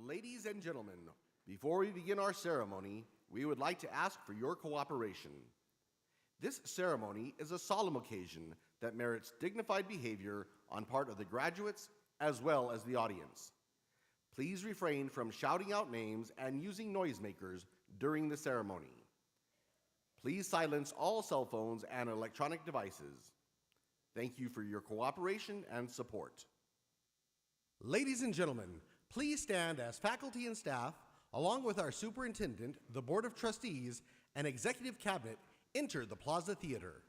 Ladies and gentlemen, before we begin our ceremony, we would like to ask for your cooperation. This ceremony is a solemn occasion that merits dignified behavior on part of the graduates as well as the audience. Please refrain from shouting out names and using noisemakers during the ceremony. Please silence all cell phones and electronic devices. Thank you for your cooperation and support. Ladies and gentlemen, please stand as faculty and staff, along with our superintendent, the Board of Trustees, and executive cabinet, enter the Plaza Theater.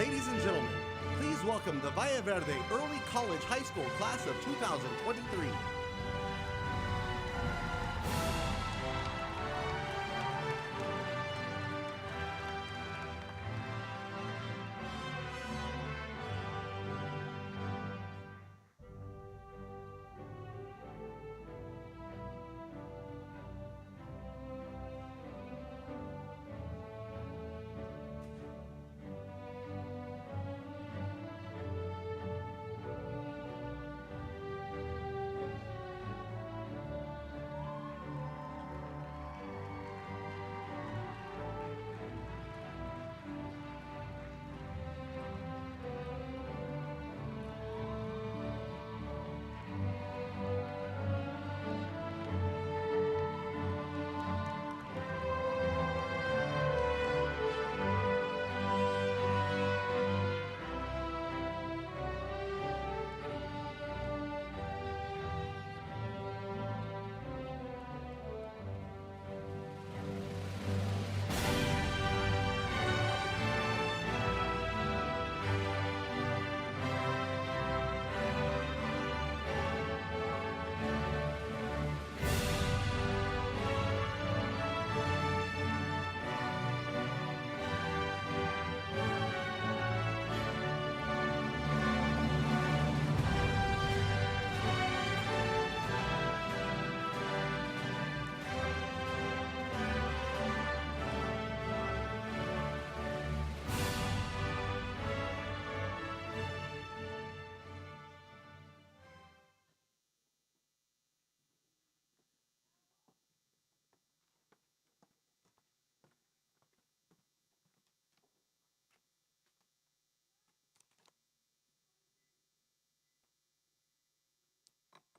Ladies and gentlemen, please welcome the Valle Verde Early College High School class of 2023.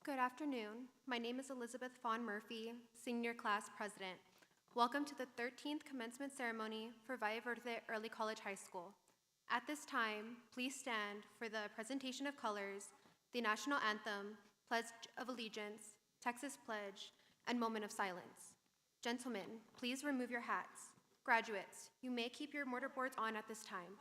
Good afternoon. My name is Elizabeth Vaughn Murphy, Senior Class President. Welcome to the 13th Commencement Ceremony for Valle Verde Early College High School. At this time, please stand for the presentation of colors, the National Anthem, Pledge of Allegiance, Texas Pledge, and moment of silence. Gentlemen, please remove your hats. Graduates, you may keep your mortarboards on at this time.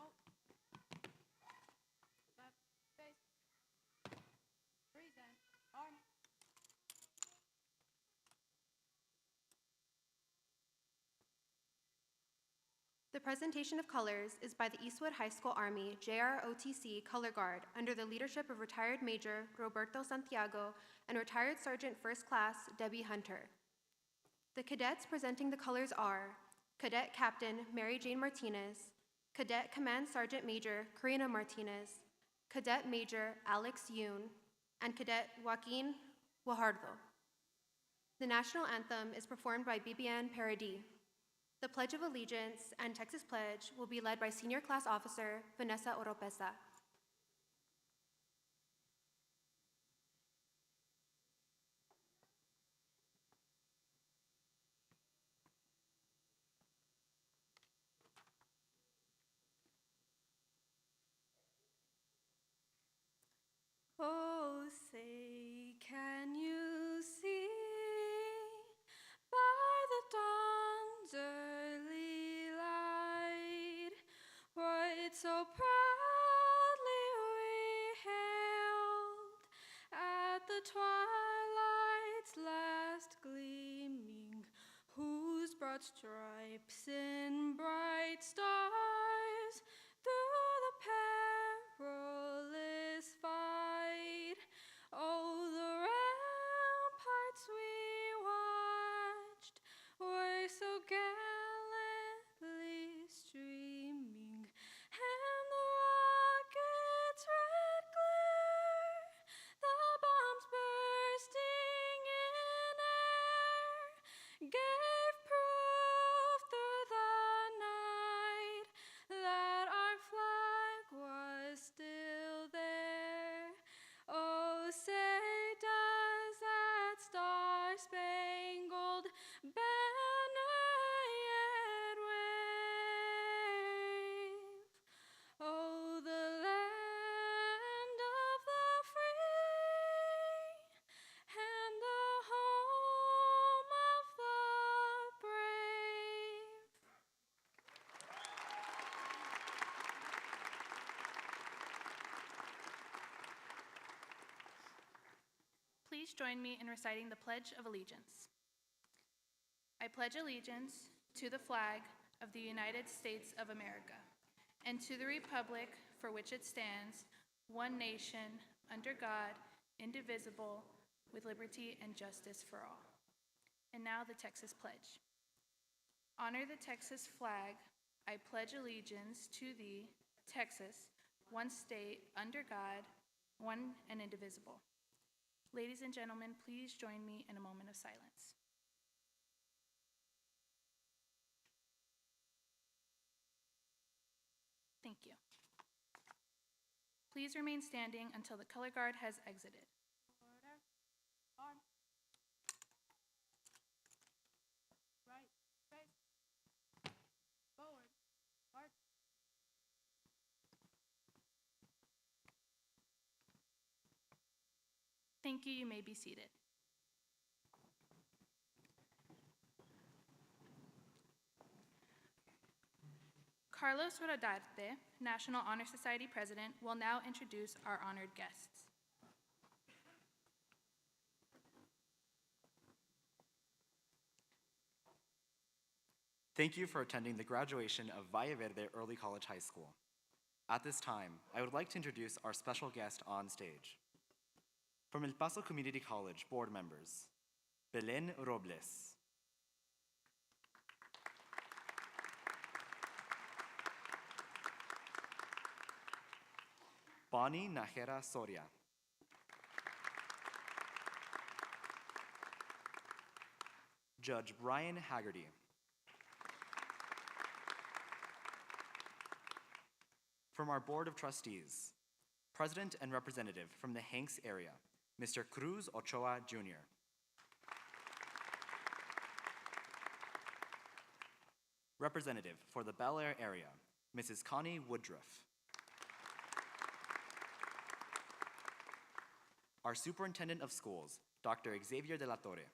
The presentation of colors is by the Eastwood High School Army JROTC Color Guard under the leadership of retired Major Roberto Santiago and retired Sergeant First Class Debbie Hunter. The cadets presenting the colors are Cadet Captain Mary Jane Martinez, Cadet Command Sergeant Major Karina Martinez, Cadet Major Alex Yoon, and Cadet Joaquin Guajardo. The national anthem is performed by Bibian Paradis. The Pledge of Allegiance and Texas Pledge will be led by Senior Class Officer Vanessa Oropesa. Oh, say, can you see by the dawn's early light what so proudly we hailed at the twilight's last gleaming, whose broad stripes and bright stars through the perilous fight, oh, the ramparts we watched were so gallantly streaming, and the rockets' red glare, the bombs bursting in air, gave proof through the night that our flag was still there. Oh, say does that star-spangled banner yet wave? Oh, the land of the free and the home of the brave. Please join me in reciting the Pledge of Allegiance. I pledge allegiance to the flag of the United States of America and to the republic for which it stands, one nation, under God, indivisible, with liberty and justice for all. And now the Texas Pledge. Honor the Texas flag. I pledge allegiance to thee, Texas, one state, under God, one and indivisible. Ladies and gentlemen, please join me in a moment of silence. Thank you. Please remain standing until the color guard has exited. Order. On. Right. Face. Forward. March. Thank you. You may be seated. Carlos Rodarte, National Honor Society President, will now introduce our honored guests. Thank you for attending the graduation of Valle Verde Early College High School. At this time, I would like to introduce our special guest on stage. From El Paso Community College board members, Belen Robles, Bonnie Najera Soria, Judge Brian Haggerty, from our Board of Trustees, President and Representative from the Hanks area, Mr. Cruz Ochoa Jr. Representative for the Bel Air area, Mrs. Connie Woodruff. Our Superintendent of Schools, Dr. Xavier de la Torre.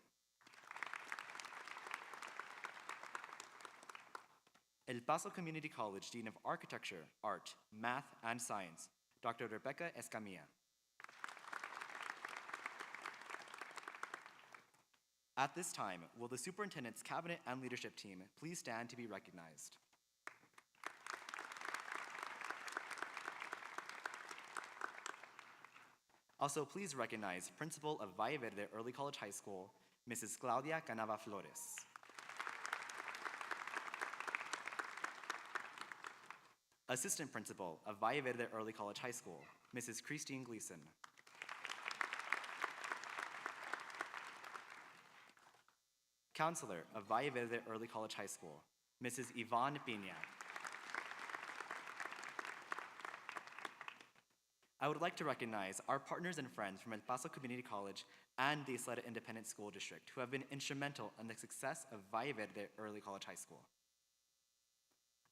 El Paso Community College Dean of Architecture, Art, Math, and Science, Dr. Rebecca Escamilla. At this time, will the Superintendent's Cabinet and Leadership Team please stand to be recognized? Also, please recognize Principal of Valle Verde Early College High School, Mrs. Claudia Canava Flores. Assistant Principal of Valle Verde Early College High School, Mrs. Christine Gleason. Counselor of Valle Verde Early College High School, Mrs. Yvonne Pina. I would like to recognize our partners and friends from El Paso Community College and the Isleta Independent School District who have been instrumental in the success of Valle Verde Early College High School.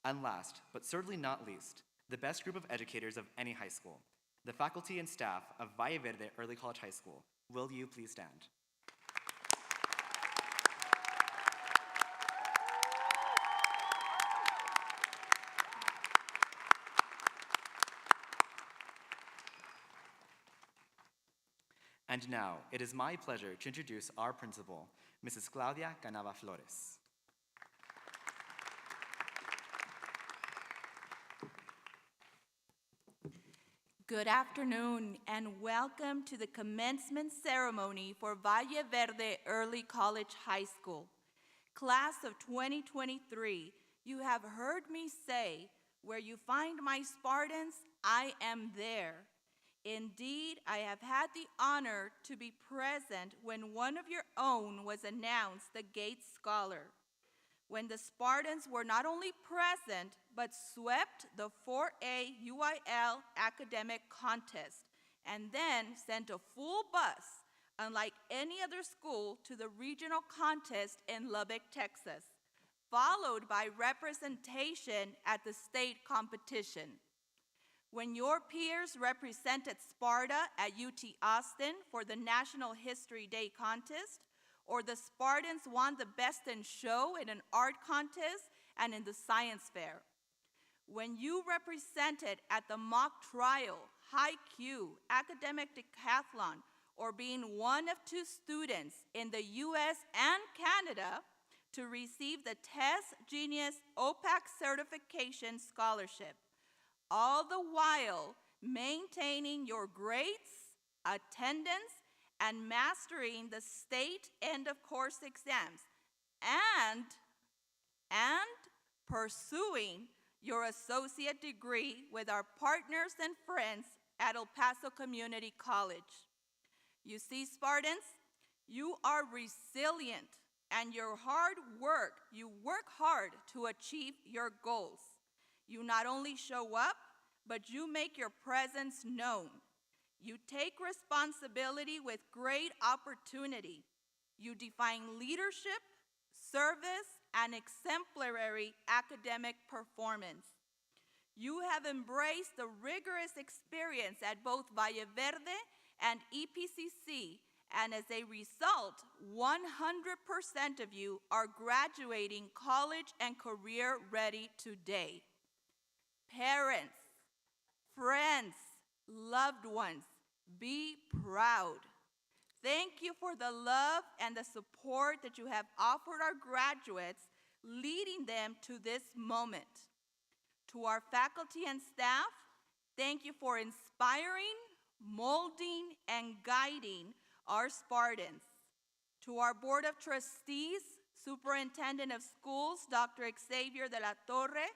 And last, but certainly not least, the best group of educators of any high school, the faculty and staff of Valle Verde Early College High School. Will you please stand? And now, it is my pleasure to introduce our principal, Mrs. Claudia Canava Flores. Good afternoon and welcome to the commencement ceremony for Valle Verde Early College High School. Class of 2023, you have heard me say, where you find my Spartans, I am there. Indeed, I have had the honor to be present when one of your own was announced the Gates Scholar. When the Spartans were not only present, but swept the 4A UIL academic contest, and then sent a full bus, unlike any other school, to the regional contest in Lubbock, Texas, followed by representation at the state competition. When your peers represented Sparta at UT Austin for the National History Day contest, or the Spartans won the Best in Show in an art contest and in the science fair. When you represented at the mock trial, high Q, academic decathlon, or being one of 2 students in the US and Canada to receive the Test Genius OPAC certification scholarship, all the while maintaining your grades, attendance, and mastering the state end-of-course exams, and pursuing your associate degree with our partners and friends at El Paso Community College. You see, Spartans, you are resilient, and you work hard to achieve your goals. You not only show up, but you make your presence known. You take responsibility with great opportunity. You define leadership, service, and exemplary academic performance. You have embraced the rigorous experience at both Valle Verde and EPCC, and as a result, 100% of you are graduating college and career ready today. Parents, friends, loved ones, be proud. Thank you for the love and the support that you have offered our graduates, leading them to this moment. To our faculty and staff, thank you for inspiring, molding, and guiding our Spartans. To our Board of Trustees, Superintendent of Schools, Dr. Xavier de la Torre,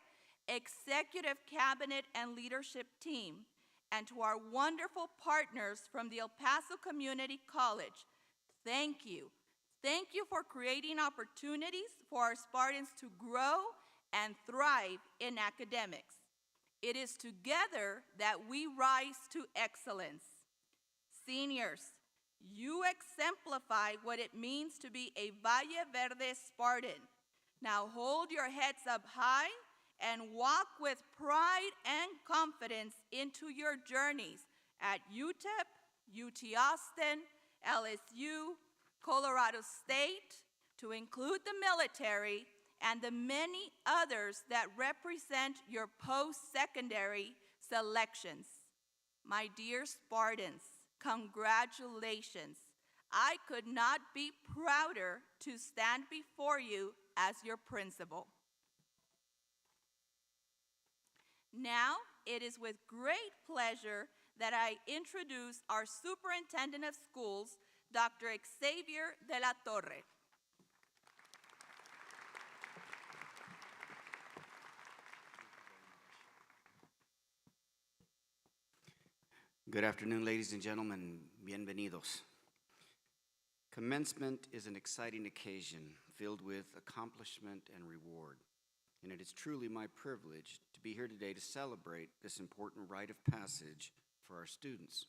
Executive Cabinet and Leadership Team, and to our wonderful partners from the El Paso Community College, thank you. Thank you for creating opportunities for our Spartans to grow and thrive in academics. It is together that we rise to excellence. Seniors, you exemplify what it means to be a Valle Verde Spartan. Now hold your heads up high and walk with pride and confidence into your journeys at UTEP, UT Austin, LSU, Colorado State, to include the military, and the many others that represent your post-secondary selections. My dear Spartans, congratulations. I could not be prouder to stand before you as your principal. Now, it is with great pleasure that I introduce our Superintendent of Schools, Dr. Xavier de la Torre. Good afternoon, ladies and gentlemen. Bienvenidos. Commencement is an exciting occasion filled with accomplishment and reward, and it is truly my privilege to be here today to celebrate this important rite of passage for our students.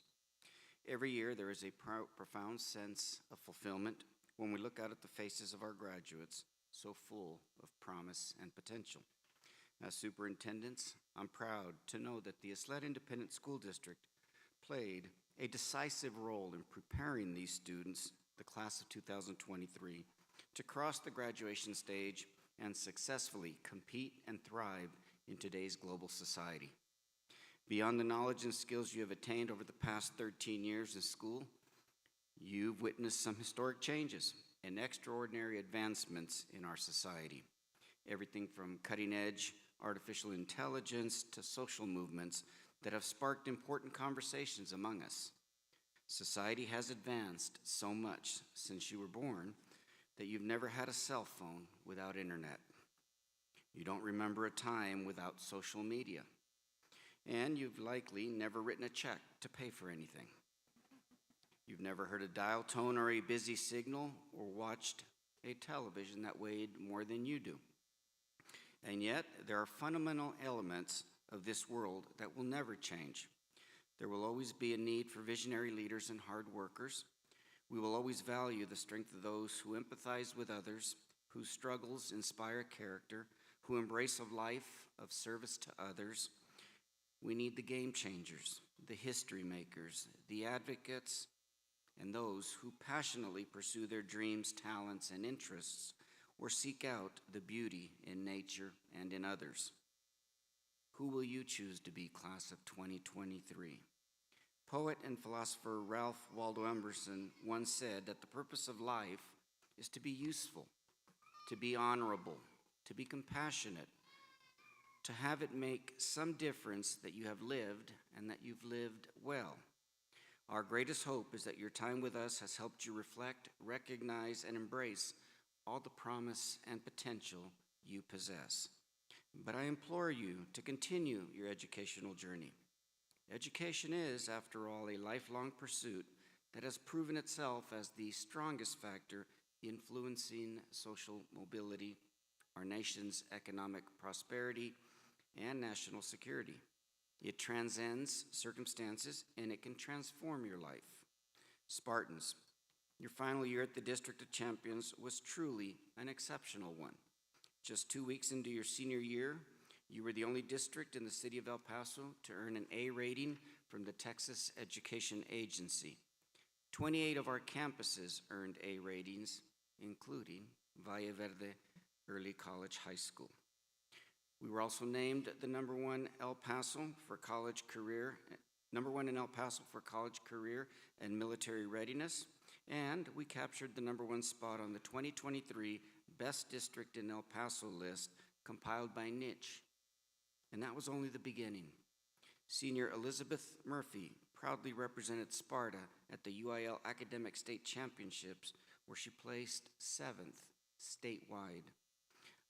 Every year, there is a profound sense of fulfillment when we look out at the faces of our graduates, so full of promise and potential. As superintendents, I'm proud to know that the Isleta Independent School District played a decisive role in preparing these students, the class of 2023, to cross the graduation stage and successfully compete and thrive in today's global society. Beyond the knowledge and skills you have attained over the past 13 years in school, you've witnessed some historic changes and extraordinary advancements in our society. Everything from cutting-edge artificial intelligence to social movements that have sparked important conversations among us. Society has advanced so much since you were born that you've never had a cell phone without internet. You don't remember a time without social media. And you've likely never written a check to pay for anything. You've never heard a dial tone or a busy signal or watched a television that weighed more than you do. And yet, there are fundamental elements of this world that will never change. There will always be a need for visionary leaders and hard workers. We will always value the strength of those who empathize with others, whose struggles inspire character, who embrace a life of service to others. We need the game changers, the history makers, the advocates, and those who passionately pursue their dreams, talents, and interests, or seek out the beauty in nature and in others. Who will you choose to be, class of 2023? Poet and philosopher Ralph Waldo Emerson once said that the purpose of life is to be useful, to be honorable, to be compassionate, to have it make some difference that you have lived and that you've lived well. Our greatest hope is that your time with us has helped you reflect, recognize, and embrace all the promise and potential you possess. But I implore you to continue your educational journey. Education is, after all, a lifelong pursuit that has proven itself as the strongest factor influencing social mobility, our nation's economic prosperity, and national security. It transcends circumstances, and it can transform your life. Spartans, your final year at the District of Champions was truly an exceptional one. Just 2 weeks into your senior year, you were the only district in the city of El Paso to earn an A rating from the Texas Education Agency. 28 of our campuses earned A ratings, including Valle Verde Early College High School. We were also named the number one in El Paso for college career and military readiness, and we captured the number one spot on the 2023 Best District in El Paso list compiled by Niche. And that was only the beginning. Senior Elizabeth Murphy proudly represented Sparta at the UIL Academic State Championships, where she placed 7th statewide.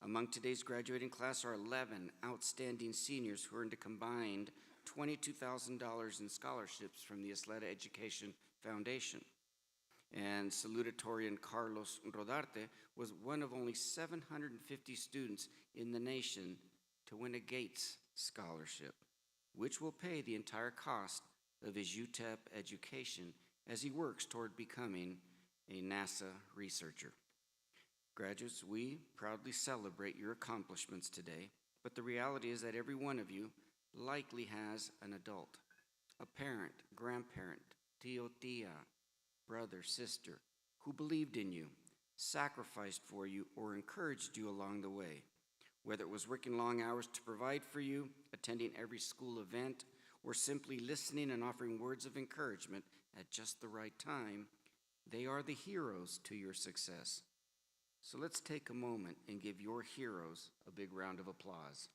Among today's graduating class are 11 outstanding seniors who earned a combined $22,000 in scholarships from the Isleta Education Foundation. And Salutatorian Carlos Rodarte was one of only 750 students in the nation to win a Gates Scholarship, which will pay the entire cost of his UTEP education as he works toward becoming a NASA researcher. Graduates, we proudly celebrate your accomplishments today, but the reality is that every one of you likely has an adult, a parent, grandparent, tío, tía, brother, sister, who believed in you, sacrificed for you, or encouraged you along the way. Whether it was working long hours to provide for you, attending every school event, or simply listening and offering words of encouragement at just the right time, they are the heroes to your success. So let's take a moment and give your heroes a big round of applause.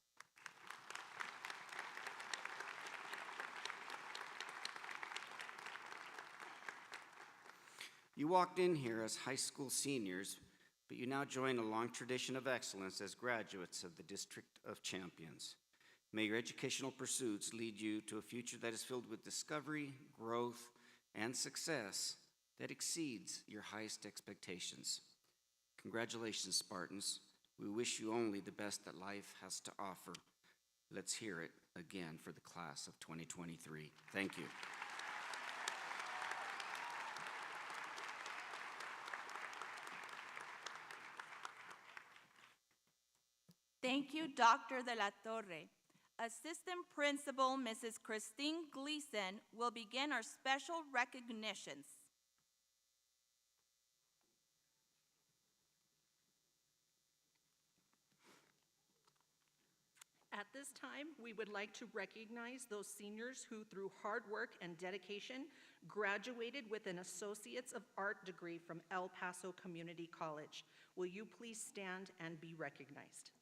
You walked in here as high school seniors, but you now join a long tradition of excellence as graduates of the District of Champions. May your educational pursuits lead you to a future that is filled with discovery, growth, and success that exceeds your highest expectations. Congratulations, Spartans. We wish you only the best that life has to offer. Let's hear it again for the class of 2023. Thank you. Thank you, Dr. De La Torre. Assistant Principal Mrs. Christine Gleason will begin our special recognitions. At this time, we would like to recognize those seniors who, through hard work and dedication, graduated with an Associates of Art degree from El Paso Community College. Will you please stand and be recognized?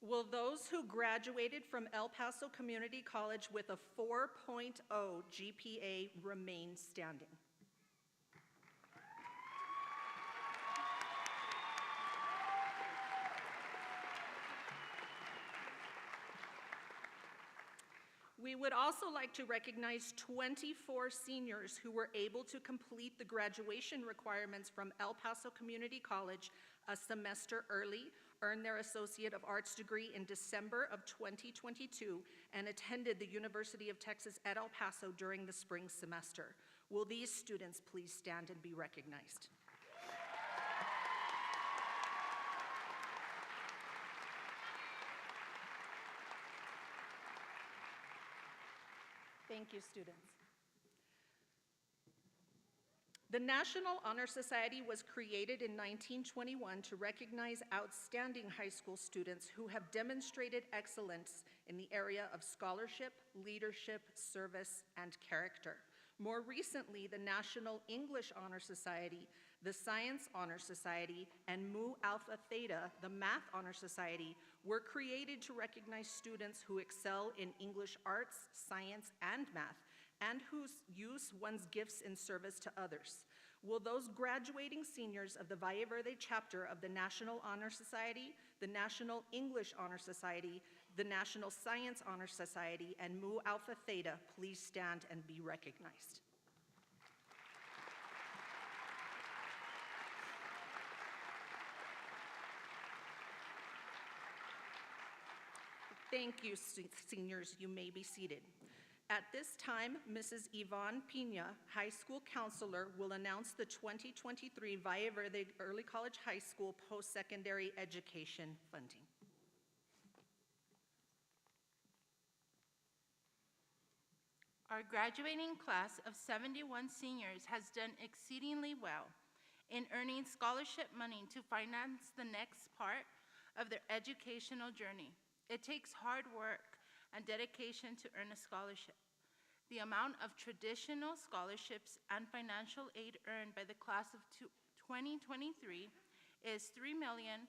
Will those who graduated from El Paso Community College with a 4.0 GPA remain standing? We would also like to recognize 24 seniors who were able to complete the graduation requirements from El Paso Community College a semester early, earned their Associate of Arts degree in December of 2022, and attended the University of Texas at El Paso during the spring semester. Will these students please stand and be recognized? Thank you, students. The National Honor Society was created in 1921 to recognize outstanding high school students who have demonstrated excellence in the area of scholarship, leadership, service, and character. More recently, the National English Honor Society, the Science Honor Society, and Mu Alpha Theta, the Math Honor Society, were created to recognize students who excel in English arts, science, and math, and who use one's gifts in service to others. Will those graduating seniors of the Valle Verde chapter of the National Honor Society, the National English Honor Society, the National Science Honor Society, and Mu Alpha Theta please stand and be recognized? Thank you, seniors. You may be seated. At this time, Mrs. Yvonne Pina, high school counselor, will announce the 2023 Valle Verde Early College High School post-secondary education funding. Our graduating class of 71 seniors has done exceedingly well in earning scholarship money to finance the next part of their educational journey. It takes hard work and dedication to earn a scholarship. The amount of traditional scholarships and financial aid earned by the class of 2023 is $3,485,643.94.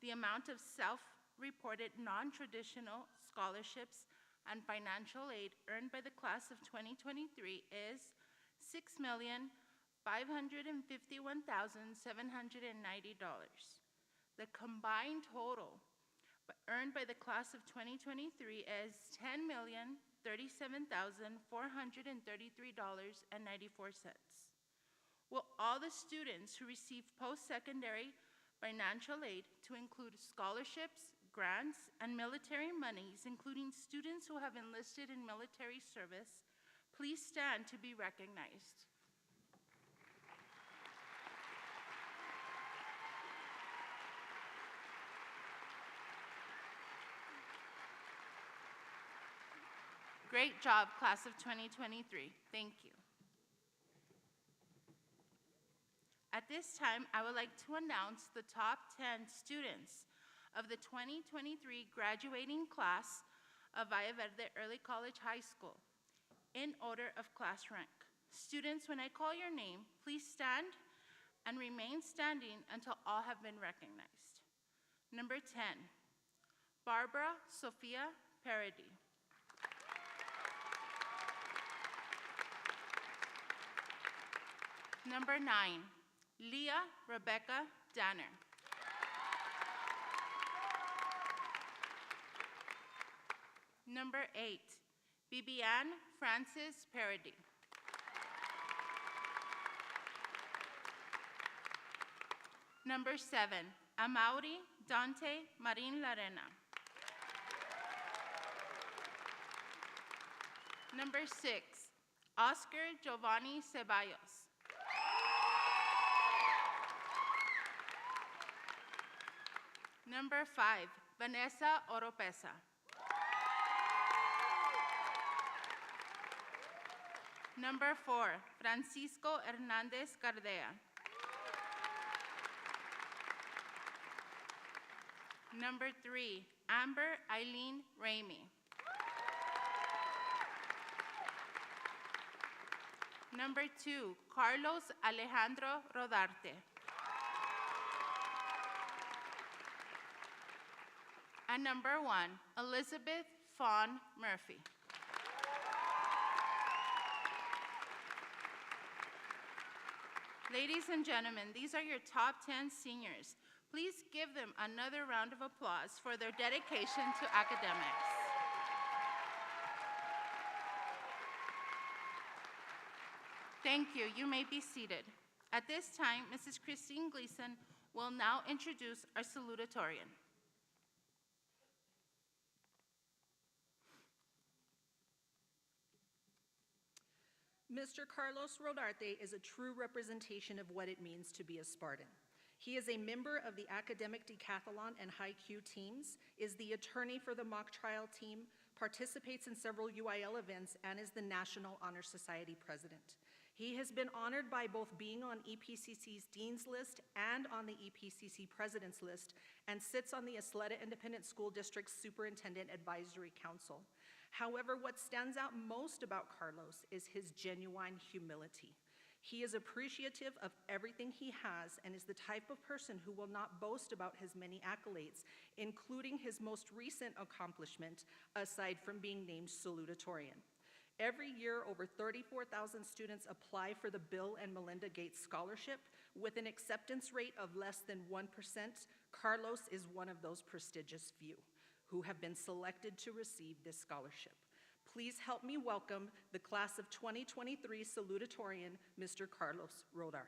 The amount of self-reported non-traditional scholarships and financial aid earned by the class of 2023 is $6,551,790. The combined total earned by the class of 2023 is $10,037,433.94. Will all the students who receive post-secondary financial aid, to include scholarships, grants, and military monies, including students who have enlisted in military service, please stand to be recognized? Great job, class of 2023. Thank you. At this time, I would like to announce the top 10 students of the 2023 graduating class of Valle Verde Early College High School in order of class rank. Students, when I call your name, please stand and remain standing until all have been recognized. Number 10, Barbara Sofia Parody. Number 9, Leah Rebecca Danner. Number 8, Bibiane Francis Parody. Number 7, Amaury Dante Marin Larena. Number 6, Oscar Giovanni Ceballos. Number 5, Vanessa Oropesa. Number 4, Francisco Hernandez Cardea. Number 3, Amber Eileen Ramey. Number 2, Carlos Alejandro Rodarte. And number 1, Elizabeth Fawn Murphy. Ladies and gentlemen, these are your top 10 seniors. Please give them another round of applause for their dedication to academics. Thank you. You may be seated. At this time, Mrs. Christine Gleason will now introduce our salutatorian. Mr. Carlos Rodarte is a true representation of what it means to be a Spartan. He is a member of the academic decathlon and high Q teams, is the attorney for the mock trial team, participates in several UIL events, and is the National Honor Society president. He has been honored by both being on EPCC's Dean's List and on the EPCC President's List, and sits on the Ysleta Independent School District's Superintendent Advisory Council. However, what stands out most about Carlos is his genuine humility. He is appreciative of everything he has and is the type of person who will not boast about his many accolades, including his most recent accomplishment, aside from being named Salutatorian. Every year, over 34,000 students apply for the Bill and Melinda Gates Scholarship. With an acceptance rate of less than 1%, Carlos is one of those prestigious few who have been selected to receive this scholarship. Please help me welcome the class of 2023 salutatorian, Mr. Carlos Rodarte.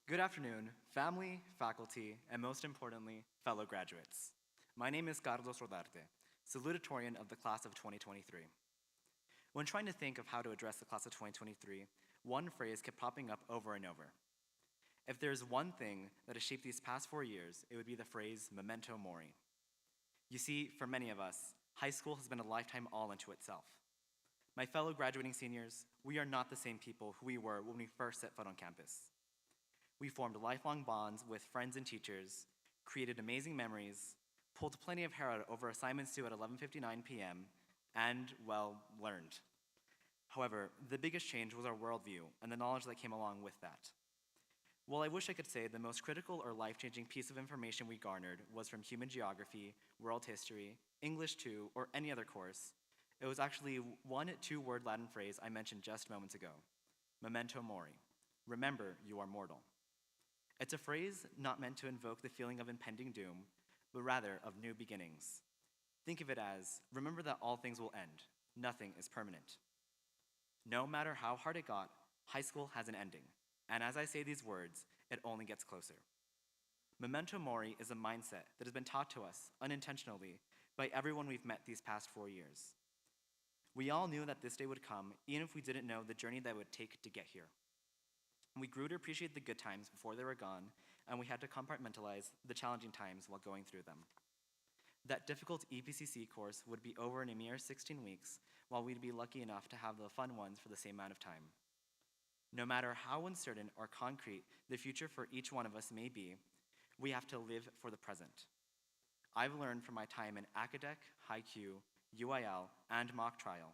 Good afternoon, family, faculty, and most importantly, fellow graduates. My name is Carlos Rodarte, salutatorian of the class of 2023. When trying to think of how to address the class of 2023, one phrase kept popping up over and over. If there's one thing that has shaped these past 4 years, it would be the phrase memento mori. You see, for many of us, high school has been a lifetime all unto itself. My fellow graduating seniors, we are not the same people who we were when we first set foot on campus. We formed lifelong bonds with friends and teachers, created amazing memories, pulled plenty of hair out over assignments due at 11:59 p.m., and, well, learned. However, the biggest change was our worldview and the knowledge that came along with that. While I wish I could say the most critical or life-changing piece of information we garnered was from human geography, world history, English 2, or any other course, it was actually one 2-word Latin phrase I mentioned just moments ago, memento mori, remember you are mortal. It's a phrase not meant to invoke the feeling of impending doom, but rather of new beginnings. Think of it as, remember that all things will end. Nothing is permanent. No matter how hard it got, high school has an ending. And as I say these words, it only gets closer. Memento mori is a mindset that has been taught to us unintentionally by everyone we've met these past 4 years. We all knew that this day would come, even if we didn't know the journey that it would take to get here. We grew to appreciate the good times before they were gone, and we had to compartmentalize the challenging times while going through them. That difficult EPCC course would be over in a mere 16 weeks, while we'd be lucky enough to have the fun ones for the same amount of time. No matter how uncertain or concrete the future for each one of us may be, we have to live for the present. I've learned from my time in Acadec, HiQ, UIL, and mock trial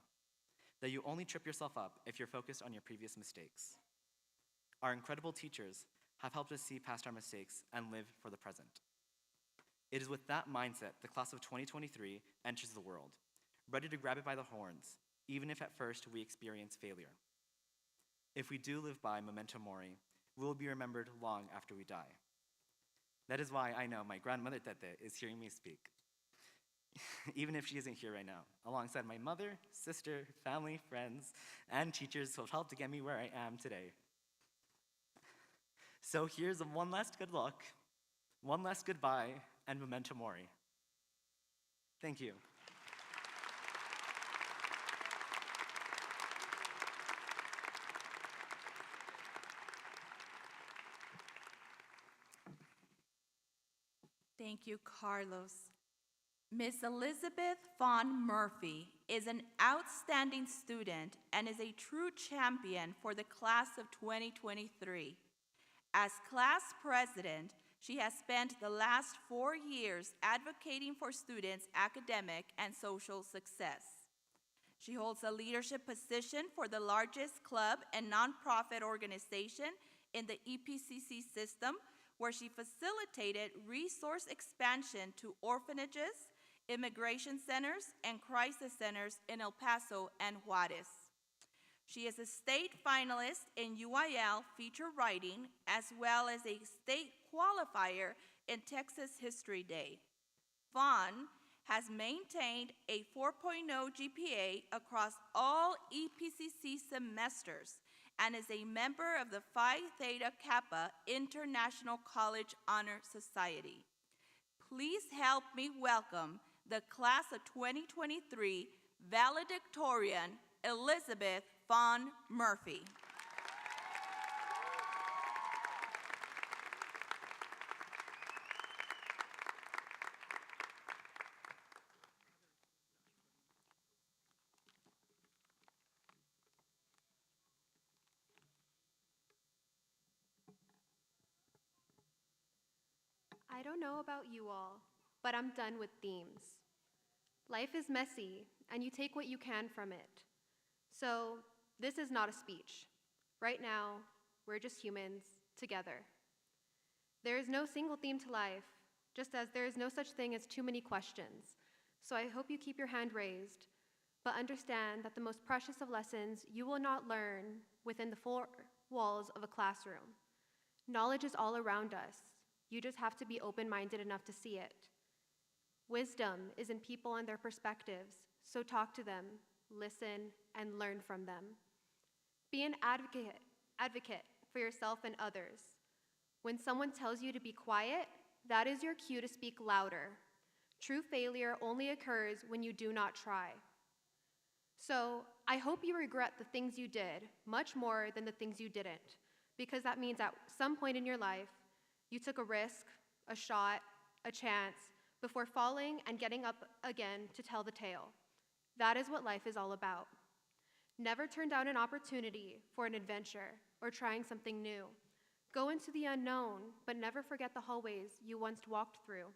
that you only trip yourself up if you're focused on your previous mistakes. Our incredible teachers have helped us see past our mistakes and live for the present. It is with that mindset the class of 2023 enters the world, ready to grab it by the horns, even if at first we experience failure. If we do live by memento mori, we will be remembered long after we die. That is why I know my grandmother Tete is hearing me speak, even if she isn't here right now, alongside my mother, sister, family, friends, and teachers who have helped to get me where I am today. So here's a one last good look, one last goodbye, and memento mori. Thank you. Thank you, Carlos. Miss Elizabeth Vaughn Murphy is an outstanding student and is a true champion for the class of 2023. As class president, she has spent the last 4 years advocating for students' academic and social success. She holds a leadership position for the largest club and nonprofit organization in the EPCC system, where she facilitated resource expansion to orphanages, immigration centers, and crisis centers in El Paso and Juarez. She is a state finalist in UIL feature writing, as well as a state qualifier in Texas History Day. Vaughn has maintained a 4.0 GPA across all EPCC semesters and is a member of the Phi Theta Kappa International College Honor Society. Please help me welcome the class of 2023 valedictorian, Elizabeth Vaughn Murphy. I don't know about you all, but I'm done with themes. Life is messy, and you take what you can from it. So this is not a speech. Right now, we're just humans together. There is no single theme to life, just as there is no such thing as too many questions. So I hope you keep your hand raised, but understand that the most precious of lessons you will not learn within the four walls of a classroom. Knowledge is all around us. You just have to be open-minded enough to see it. Wisdom is in people and their perspectives, so talk to them, listen, and learn from them. Be an advocate for yourself and others. When someone tells you to be quiet, that is your cue to speak louder. True failure only occurs when you do not try. So I hope you regret the things you did much more than the things you didn't, because that means at some point in your life, you took a risk, a shot, a chance, before falling and getting up again to tell the tale. That is what life is all about. Never turn down an opportunity for an adventure or trying something new. Go into the unknown, but never forget the hallways you once walked through.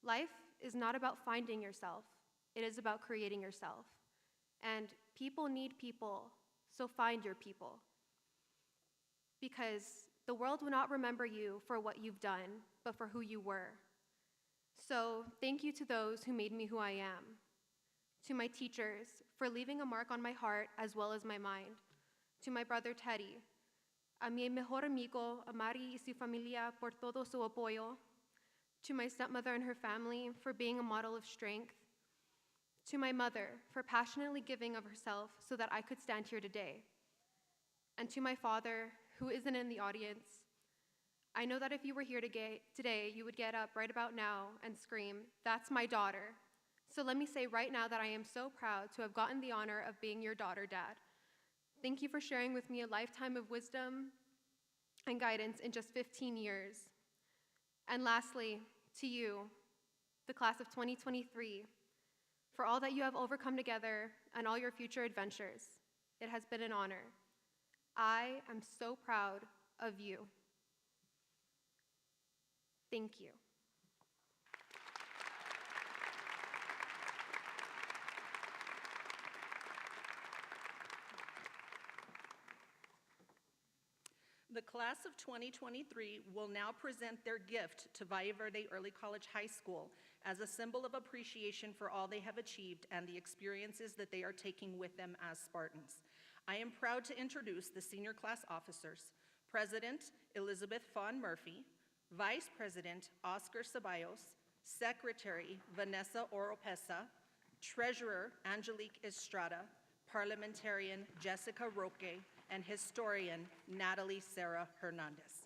Life is not about finding yourself. It is about creating yourself. And people need people, so find your people. Because the world will not remember you for what you've done, but for who you were. So thank you to those who made me who I am. To my teachers for leaving a mark on my heart as well as my mind. To my brother Teddy. A mi mejor amigo, a Mari y su familia por todo su apoyo. To my stepmother and her family for being a model of strength. To my mother for passionately giving of herself so that I could stand here today. And to my father, who isn't in the audience, I know that if you were here today, you would get up right about now and scream, "That's my daughter." So let me say right now that I am so proud to have gotten the honor of being your daughter, Dad. Thank you for sharing with me a lifetime of wisdom and guidance in just 15 years. And lastly, to you, the class of 2023, for all that you have overcome together and all your future adventures. It has been an honor. I am so proud of you. Thank you. The class of 2023 will now present their gift to Valle Verde Early College High School as a symbol of appreciation for all they have achieved and the experiences that they are taking with them as Spartans. I am proud to introduce the senior class officers, President Elizabeth Fawn Murphy, Vice President Oscar Ceballos, Secretary Vanessa Oropesa, Treasurer Angelique Estrada, Parliamentarian Jessica Roque, and Historian Natalie Sarah Hernandez.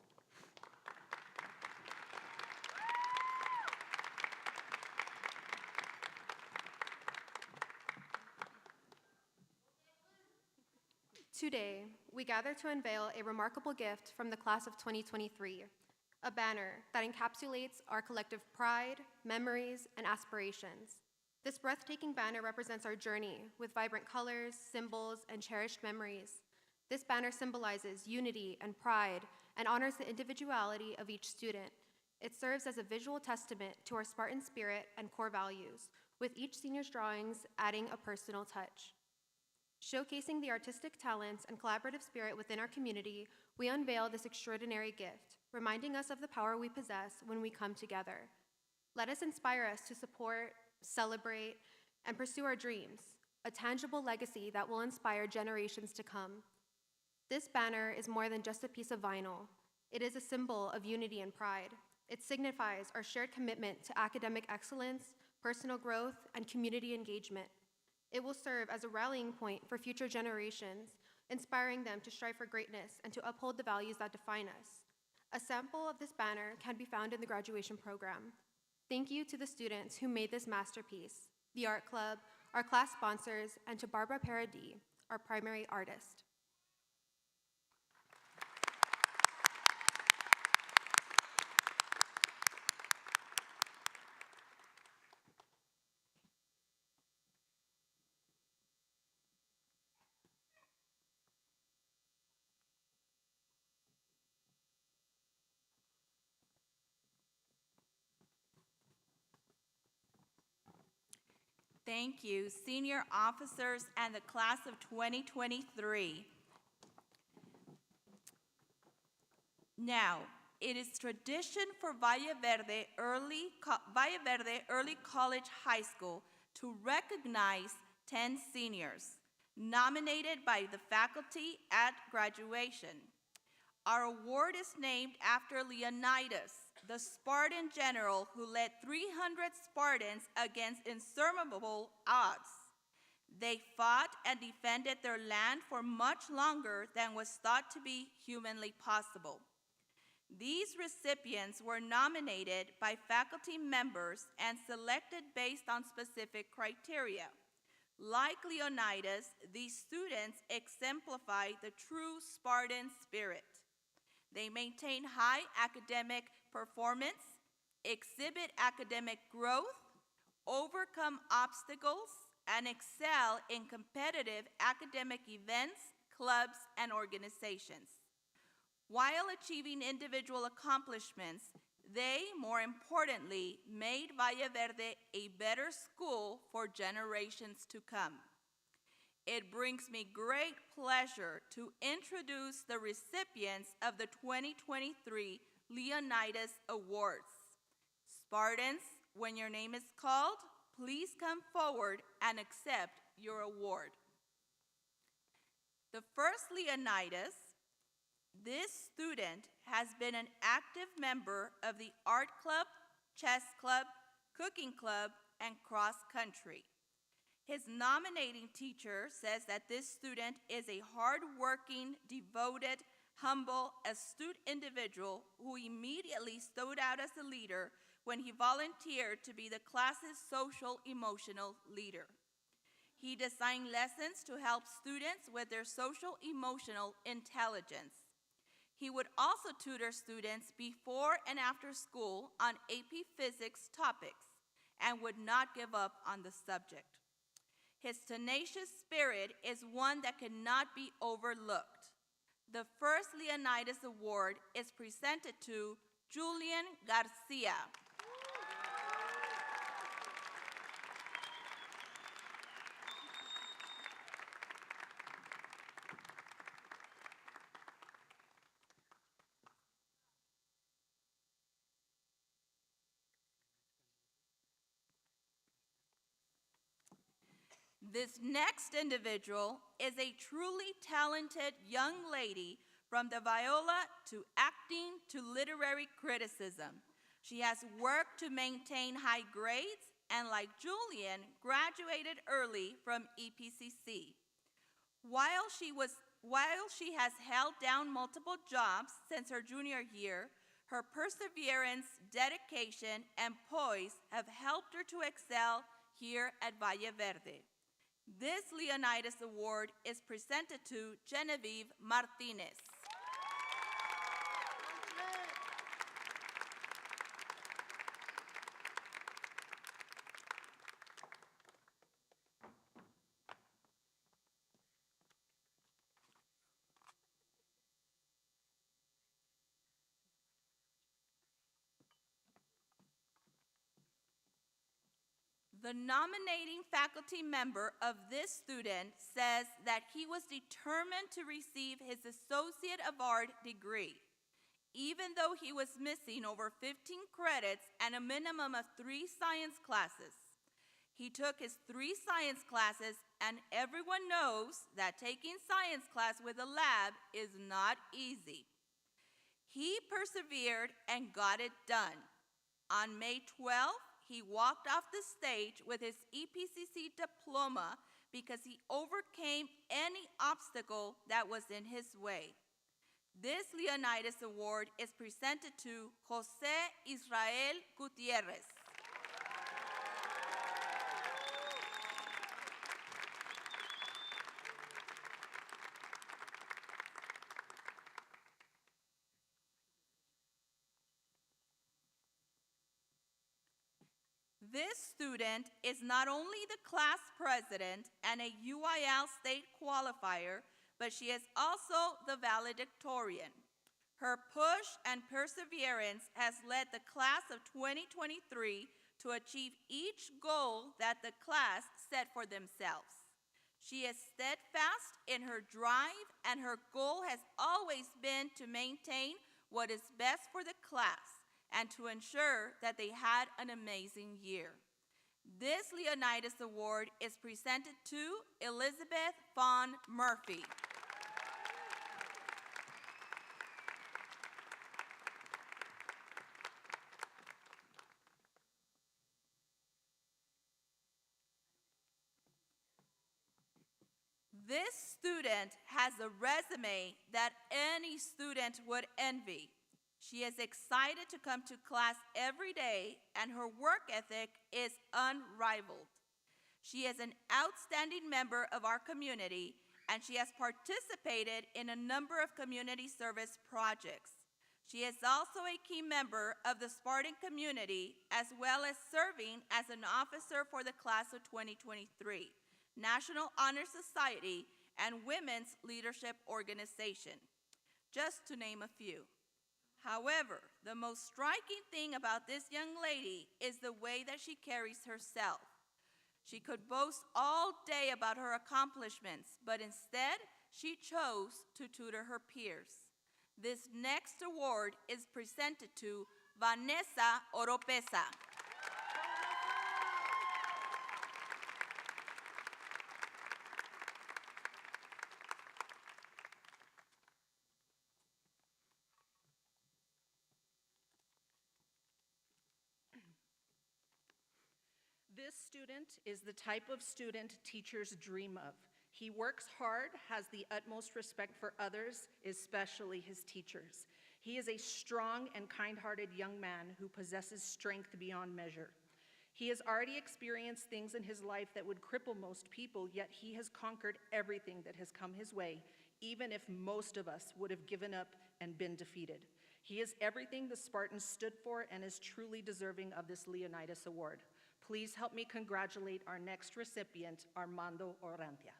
Today, we gather to unveil a remarkable gift from the class of 2023, a banner that encapsulates our collective pride, memories, and aspirations. This breathtaking banner represents our journey with vibrant colors, symbols, and cherished memories. This banner symbolizes unity and pride and honors the individuality of each student. It serves as a visual testament to our Spartan spirit and core values, with each senior's drawings adding a personal touch. Showcasing the artistic talents and collaborative spirit within our community, we unveil this extraordinary gift, reminding us of the power we possess when we come together. Let us inspire us to support, celebrate, and pursue our dreams, a tangible legacy that will inspire generations to come. This banner is more than just a piece of vinyl. It is a symbol of unity and pride. It signifies our shared commitment to academic excellence, personal growth, and community engagement. It will serve as a rallying point for future generations, inspiring them to strive for greatness and to uphold the values that define us. A sample of this banner can be found in the graduation program. Thank you to the students who made this masterpiece, the Art Club, our class sponsors, and to Barbara Paradis, our primary artist. Thank you, senior officers and the class of 2023. Now, it is tradition for Valle Verde Early College High School to recognize 10 seniors nominated by the faculty at graduation. Our award is named after Leonidas, the Spartan general who led 300 Spartans against insurmountable odds. They fought and defended their land for much longer than was thought to be humanly possible. These recipients were nominated by faculty members and selected based on specific criteria. Like Leonidas, these students exemplify the true Spartan spirit. They maintain high academic performance, exhibit academic growth, overcome obstacles, and excel in competitive academic events, clubs, and organizations. While achieving individual accomplishments, they, more importantly, made Valle Verde a better school for generations to come. It brings me great pleasure to introduce the recipients of the 2023 Leonidas Awards. Spartans, when your name is called, please come forward and accept your award. The first Leonidas, this student has been an active member of the art club, chess club, cooking club, and cross country. His nominating teacher says that this student is a hardworking, devoted, humble, astute individual who immediately stood out as a leader when he volunteered to be the class's social emotional leader. He designed lessons to help students with their social emotional intelligence. He would also tutor students before and after school on AP Physics topics and would not give up on the subject. His tenacious spirit is one that cannot be overlooked. The first Leonidas Award is presented to Julian Garcia. This next individual is a truly talented young lady from the viola to acting to literary criticism. She has worked to maintain high grades and, like Julian, graduated early from EPCC. While she has held down multiple jobs since her junior year, her perseverance, dedication, and poise have helped her to excel here at Valle Verde. This Leonidas Award is presented to Genevieve Martinez. The nominating faculty member of this student says that he was determined to receive his Associate of Art degree, even though he was missing over 15 credits and a minimum of 3 science classes. He took his 3 science classes, and everyone knows that taking science class with a lab is not easy. He persevered and got it done. On May 12th, he walked off the stage with his EPCC diploma because he overcame any obstacle that was in his way. This Leonidas Award is presented to José Israel Gutiérrez. This student is not only the class president and a UIL state qualifier, but she is also the valedictorian. Her push and perseverance has led the class of 2023 to achieve each goal that the class set for themselves. She is steadfast in her drive, and her goal has always been to maintain what is best for the class and to ensure that they had an amazing year. This Leonidas Award is presented to Elizabeth Vaughn Murphy. This student has a resume that any student would envy. She is excited to come to class every day, and her work ethic is unrivaled. She is an outstanding member of our community, and she has participated in a number of community service projects. She is also a key member of the Spartan community, as well as serving as an officer for the class of 2023, National Honor Society, and Women's Leadership Organization, just to name a few. However, the most striking thing about this young lady is the way that she carries herself. She could boast all day about her accomplishments, but instead, she chose to tutor her peers. This next award is presented to Vanessa Oropesa. This student is the type of student teachers dream of. He works hard, has the utmost respect for others, especially his teachers. He is a strong and kind-hearted young man who possesses strength beyond measure. He has already experienced things in his life that would cripple most people, yet he has conquered everything that has come his way, even if most of us would have given up and been defeated. He is everything the Spartans stood for and is truly deserving of this Leonidas Award. Please help me congratulate our next recipient, Armando Orantia.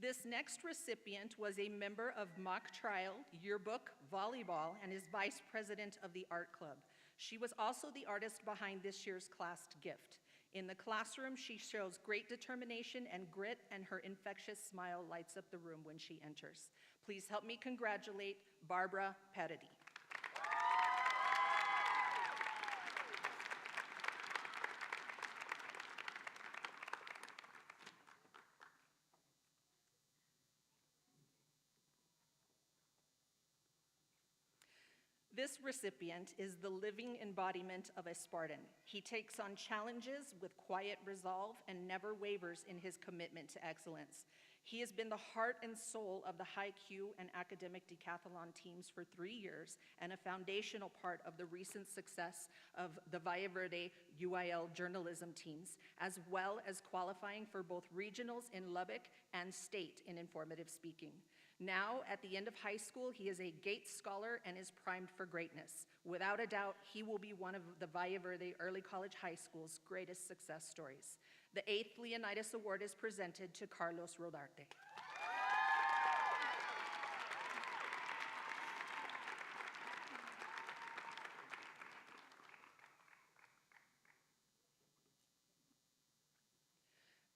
This next recipient was a member of mock trial, yearbook, volleyball, and is vice president of the art club. She was also the artist behind this year's class gift. In the classroom, she shows great determination and grit, and her infectious smile lights up the room when she enters. Please help me congratulate Barbara Parody. This recipient is the living embodiment of a Spartan. He takes on challenges with quiet resolve and never wavers in his commitment to excellence. He has been the heart and soul of the high Q and academic decathlon teams for 3 years and a foundational part of the recent success of the Valle Verde UIL journalism teams, as well as qualifying for both regionals in Lubbock and state in informative speaking. Now, at the end of high school, he is a Gates Scholar and is primed for greatness. Without a doubt, he will be one of the Valle Verde Early College High School's greatest success stories. The 8th Leonidas Award is presented to Carlos Rodarte.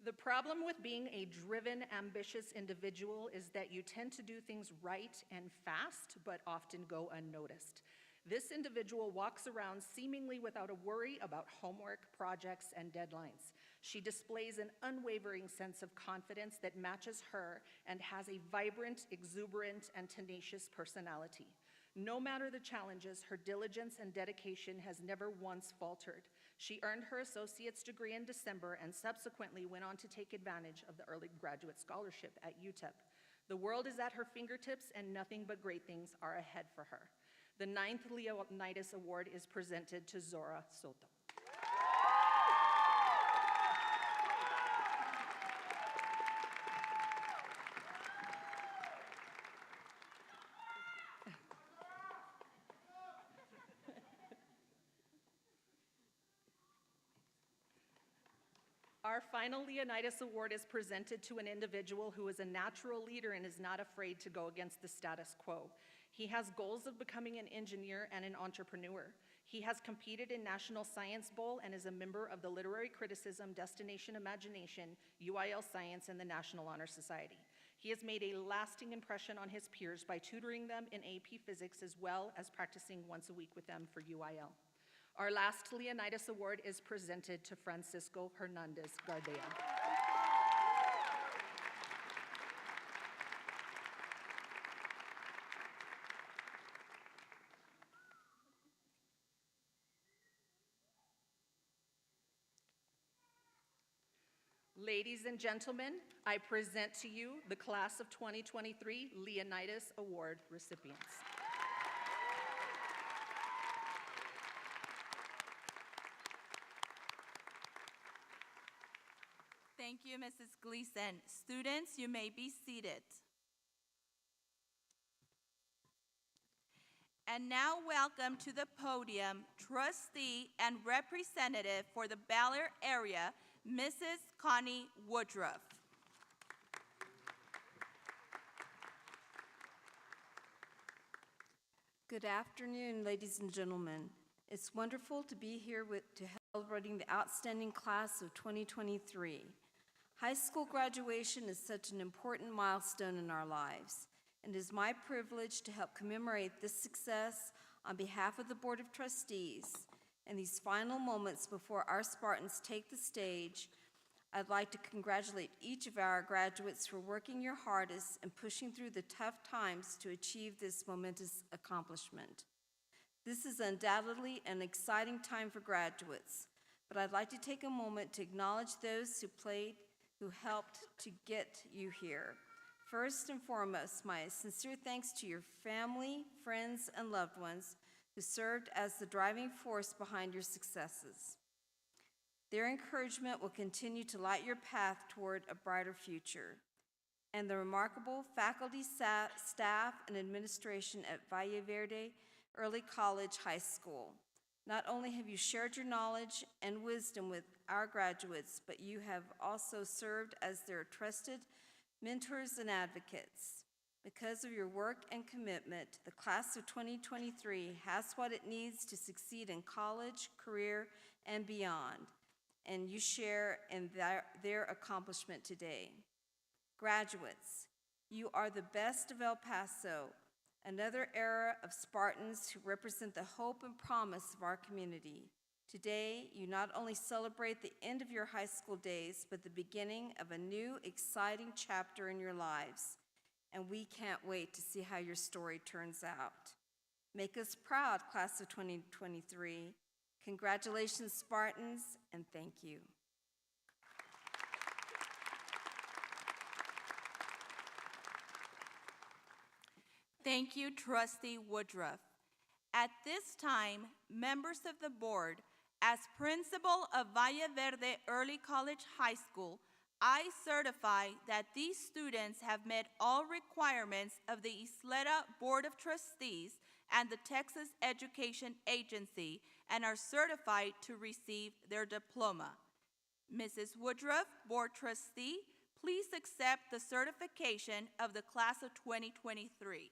The problem with being a driven, ambitious individual is that you tend to do things right and fast, but often go unnoticed. This individual walks around seemingly without a worry about homework, projects, and deadlines. She displays an unwavering sense of confidence that matches her and has a vibrant, exuberant, and tenacious personality. No matter the challenges, her diligence and dedication has never once faltered. She earned her associate's degree in December and subsequently went on to take advantage of the early graduate scholarship at UTEP. The world is at her fingertips and nothing but great things are ahead for her. The 9th Leonidas Award is presented to Zora Soto. Our final Leonidas Award is presented to an individual who is a natural leader and is not afraid to go against the status quo. He has goals of becoming an engineer and an entrepreneur. He has competed in National Science Bowl and is a member of the Literary Criticism, Destination Imagination, UIL Science, and the National Honor Society. He has made a lasting impression on his peers by tutoring them in AP Physics as well as practicing once a week with them for UIL. Our last Leonidas Award is presented to Francisco Hernandez Gardea. Ladies and gentlemen, I present to you the class of 2023 Leonidas Award recipients. Thank you, Mrs. Gleason. Students, you may be seated. And now welcome to the podium, trustee and representative for the Valle area, Mrs. Connie Woodruff. Good afternoon, ladies and gentlemen. It's wonderful to be here celebrating the outstanding class of 2023. High school graduation is such an important milestone in our lives, and it is my privilege to help commemorate this success on behalf of the Board of Trustees In these final moments before our Spartans take the stage, I'd like to congratulate each of our graduates for working your hardest and pushing through the tough times to achieve this momentous accomplishment. This is undoubtedly an exciting time for graduates, but I'd like to take a moment to acknowledge those who helped to get you here. First and foremost, my sincere thanks to your family, friends, and loved ones who served as the driving force behind your successes. Their encouragement will continue to light your path toward a brighter future. And the remarkable faculty, staff, and administration at Valle Verde Early College High School. Not only have you shared your knowledge and wisdom with our graduates, but you have also served as their trusted mentors and advocates. Because of your work and commitment, the class of 2023 has what it needs to succeed in college, career, and beyond, and you share in their accomplishment today. Graduates, you are the best of El Paso, another era of Spartans who represent the hope and promise of our community. Today, you not only celebrate the end of your high school days, but the beginning of a new, exciting chapter in your lives. And we can't wait to see how your story turns out. Make us proud, class of 2023. Congratulations, Spartans, and thank you. Thank you, Trustee Woodruff. At this time, members of the board, as principal of Valle Verde Early College High School, I certify that these students have met all requirements of the Isleta Board of Trustees and the Texas Education Agency and are certified to receive their diploma. Mrs. Woodruff, Board Trustee, please accept the certification of the class of 2023.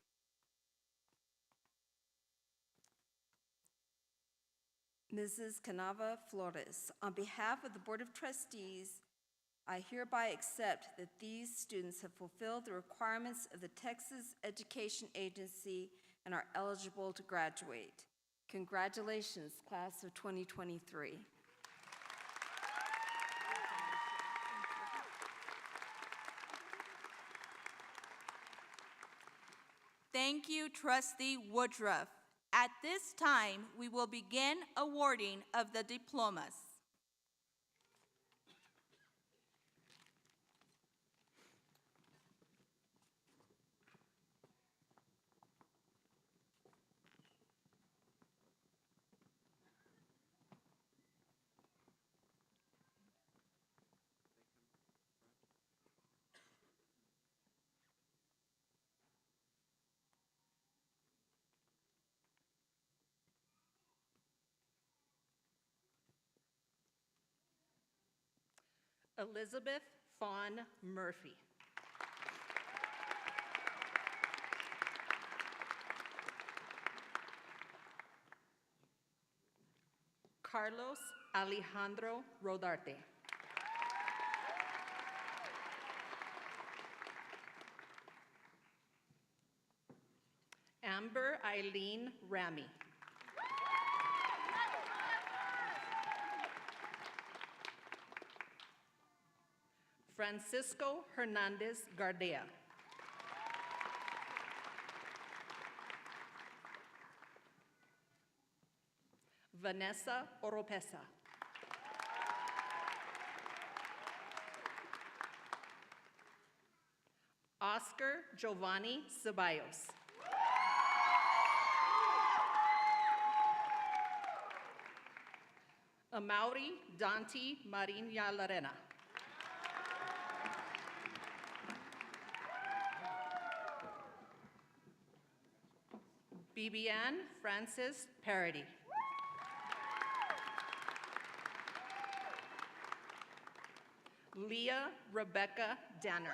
Mrs. Canava Flores, on behalf of the Board of Trustees, I hereby accept that these students have fulfilled the requirements of the Texas Education Agency and are eligible to graduate. Congratulations, class of 2023. Thank you, Trustee Woodruff. At this time, we will begin awarding of the diplomas. Elizabeth Fawn Murphy. Carlos Alejandro Rodarte. Amber Eileen Rami. Francisco Hernandez Gardea. Vanessa Oropesa. Oscar Giovanni Ceballos. Amaury Dante Marinha Larena. Bibiane Francis Parody. Leah Rebecca Danner.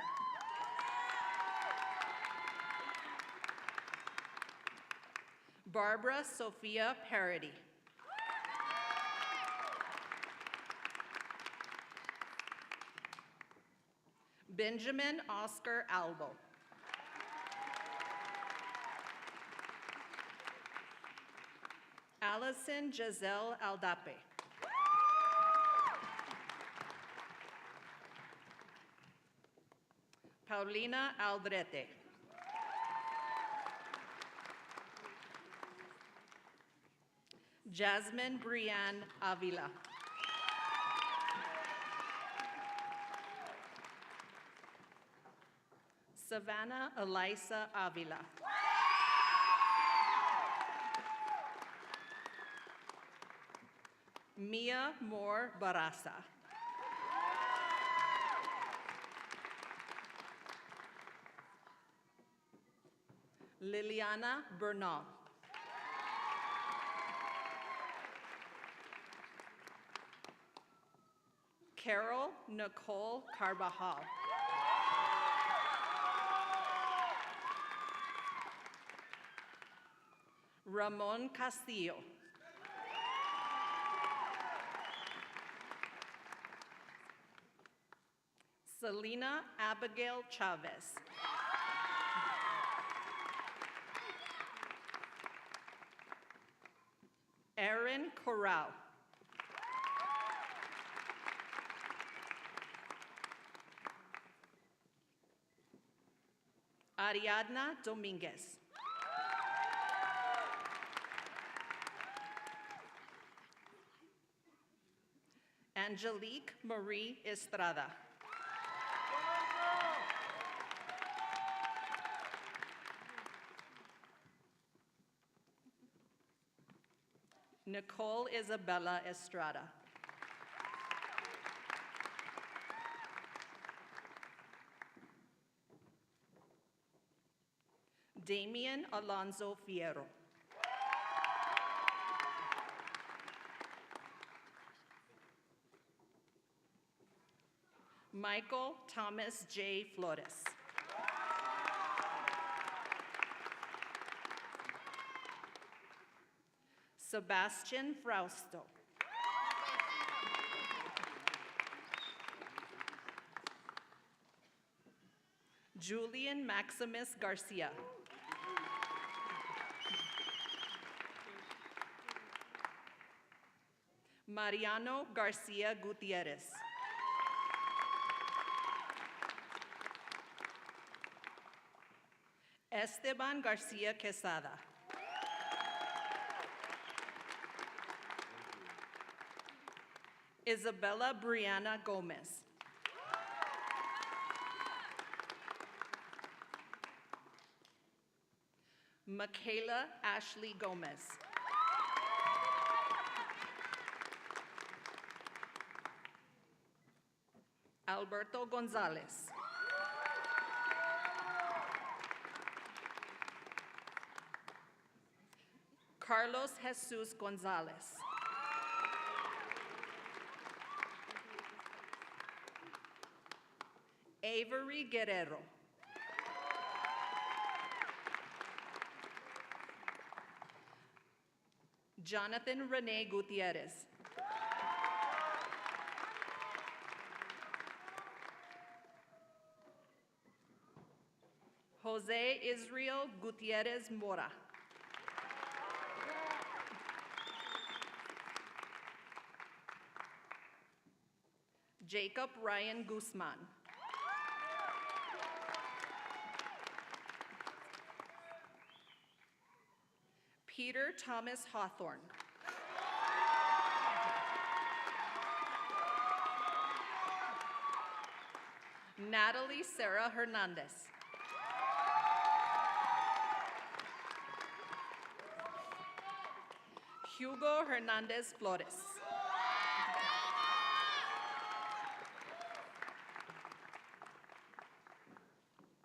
Barbara Sophia Parody. Benjamin Oscar Albo. Allison Giselle Aldape. Paulina Aldrete. Jasmine Brianne Avila. Savannah Elisa Avila. Mia Moore Barasa. Liliana Bernal. Carol Nicole Carvajal. Ramon Castillo. Selena Abigail Chavez. Erin Corral. Ariadna Dominguez. Angelique Marie Estrada. Nicole Isabella Estrada. Damian Alonso Fierro. Michael Thomas J. Flores. Sebastian Frausto. Julian Maximus Garcia. Mariano Garcia Gutierrez. Esteban Garcia Quesada. Isabella Brianna Gomez. Michaela Ashley Gomez. Alberto Gonzalez. Carlos Jesus Gonzalez. Avery Guerrero. Jonathan Rene Gutierrez. Jose Israel Gutierrez Mora. Jacob Ryan Guzman. Peter Thomas Hawthorne. Natalie Sarah Hernandez. Hugo Hernandez Flores.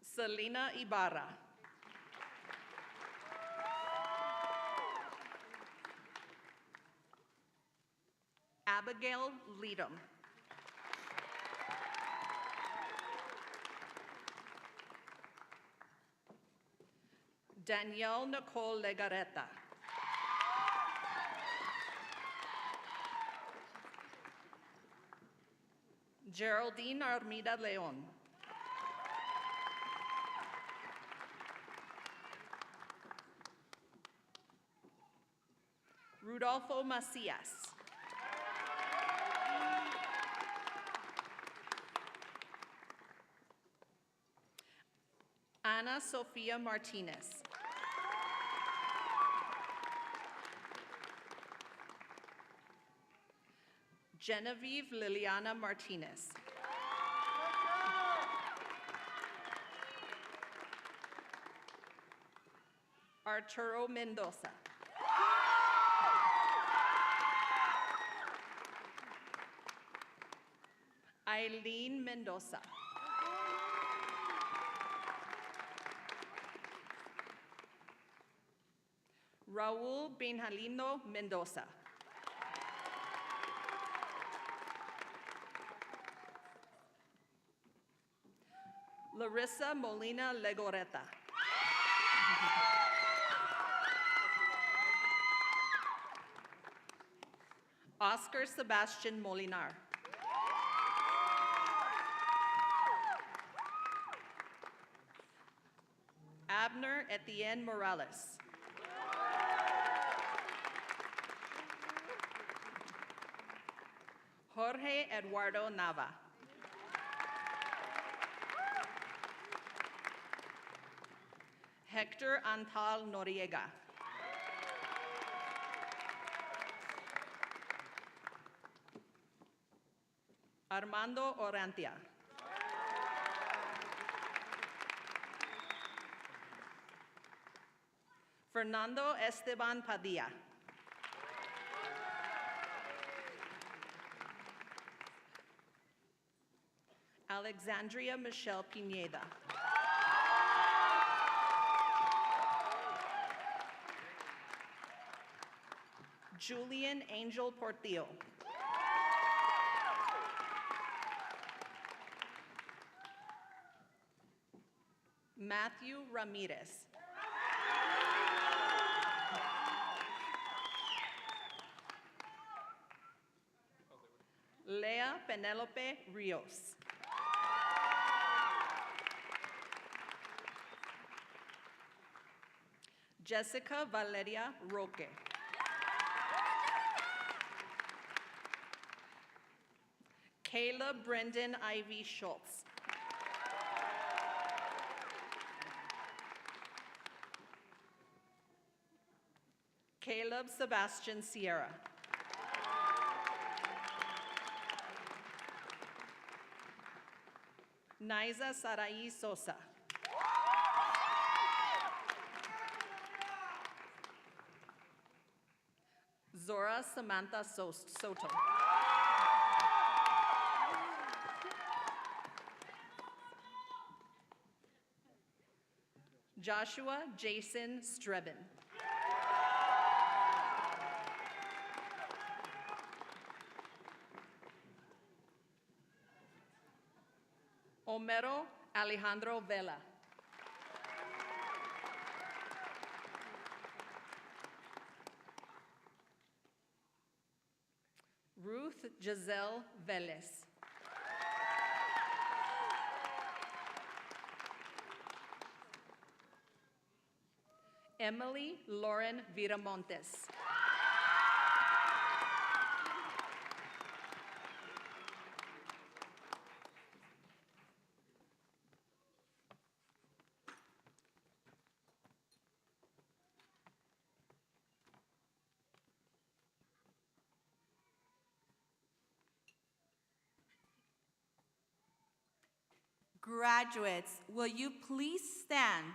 Selena Ibarra. Abigail Leadham. Danielle Nicole Legareta. Geraldine Armida Leon. Rudolfo Macias. Ana Sofia Martinez. Genevieve Liliana Martinez. Arturo Mendoza. Eileen Mendoza. Raul Benjalino Mendoza. Larissa Molina Legoreta. Oscar Sebastian Molinar. Abner Etienne Morales. Jorge Eduardo Nava. Hector Antal Noriega. Armando Orantia. Fernando Esteban Padilla. Alexandria Michelle Pineda. Julian Angel Portillo. Matthew Ramirez. Lea Penelope Rios. Jessica Valeria Roque. Kayla Brendan Ivy Schultz. Caleb Sebastian Sierra. Naiza Sarai Sosa. Zora Samantha Soto. Joshua Jason Strebin. Homero Alejandro Vela. Ruth Giselle Velez. Emily Lauren Viramontes. Graduates, will you please stand?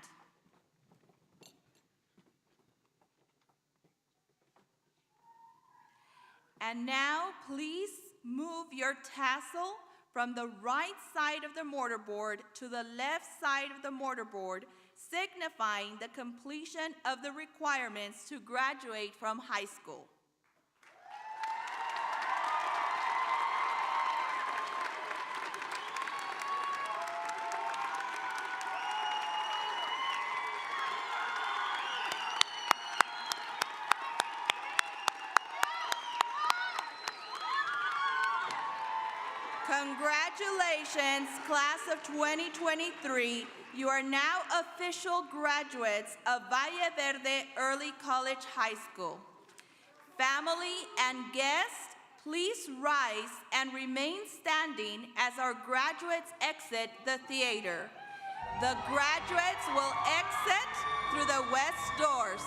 And now, please move your tassel from the right side of the mortarboard to the left side of the mortarboard, signifying the completion of the requirements to graduate from high school. Congratulations, class of 2023. You are now official graduates of Valle Verde Early College High School. Family and guests, please rise and remain standing as our graduates exit the theater. The graduates will exit through the west doors.